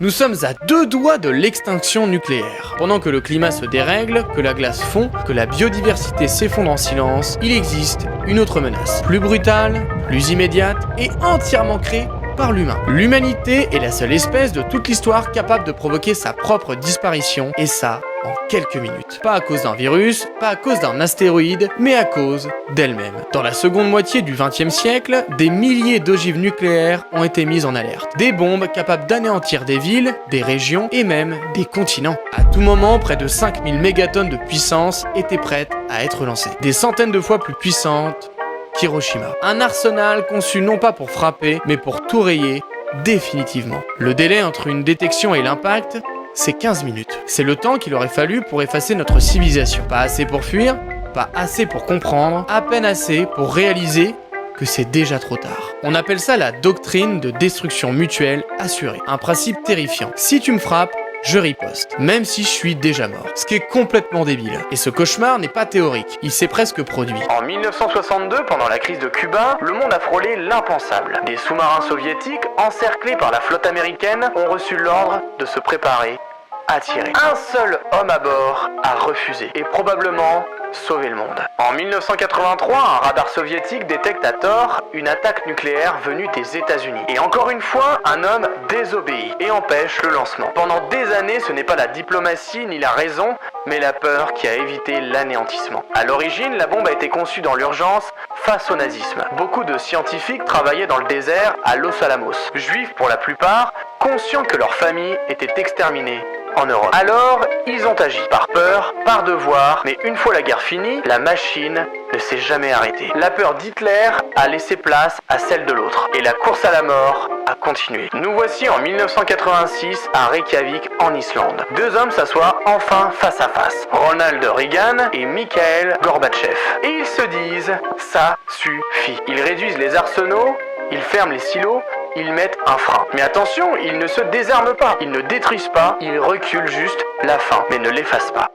Nous sommes à 2 doigts de l'extinction nucléaire. Pendant que le climat se dérègle, que la glace fond, que la biodiversité s'effondre en silence, il existe une autre menace. Plus brutale, plus immédiate et entièrement créée par l'humain. L'humanité est la seule espèce de toute l'histoire capable de provoquer sa propre disparition, et ça, en quelques minutes. Pas à cause d'un virus, pas à cause d'un astéroïde, mais à cause d'elle-même. Dans la seconde moitié du XXe siècle, des milliers d'ogives nucléaires ont été mises en alerte. Des bombes capables d'anéantir des villes, des régions et même des continents. À tout moment, près de 5000 mégatonnes de puissance étaient prêtes à être lancées. Des centaines de fois plus puissantes qu'Hiroshima. Un arsenal conçu non pas pour frapper, mais pour tout rayer définitivement. Le délai entre une détection et l'impact, c'est 15 minutes. C'est le temps qu'il aurait fallu pour effacer notre civilisation. Pas assez pour fuir, pas assez pour comprendre, à peine assez pour réaliser que c'est déjà trop tard. On appelle ça la doctrine de destruction mutuelle assurée. Un principe terrifiant. Si tu me frappes, je riposte, même si je suis déjà mort. Ce qui est complètement débile. Et ce cauchemar n'est pas théorique, il s'est presque produit. En 1962, pendant la crise de Cuba, le monde a frôlé l'impensable. Des sous-marins soviétiques, encerclés par la flotte américaine, ont reçu l'ordre de se préparer à tirer. Un seul homme à bord a refusé, et probablement sauver le monde. En 1983, un radar soviétique détecte à tort une attaque nucléaire venue des États-Unis. Et encore une fois, un homme désobéit et empêche le lancement. Pendant des années, ce n'est pas la diplomatie ni la raison, mais la peur qui a évité l'anéantissement. À l'origine, la bombe a été conçue dans l'urgence face au nazisme. Beaucoup de scientifiques travaillaient dans le désert à Los Alamos. Juifs pour la plupart, conscients que leurs familles étaient exterminées en Europe. Alors, ils ont agi par peur, par devoir, mais une fois la guerre finie, la machine ne s'est jamais arrêtée. La peur d'Hitler a laissé place à celle de l'autre, et la course à la mort a continué. Nous voici en 1986 à Reykjavik en Islande. Deux hommes s'assoient enfin face à face, Ronald Reagan et Mikhail Gorbatchev. Et ils se disent, ça suffit. Ils réduisent les arsenaux, ils ferment les silos, ils mettent un frein. Mais attention, ils ne se désarment pas, ils ne détruisent pas, ils reculent juste la fin, mais ne l'effacent pas.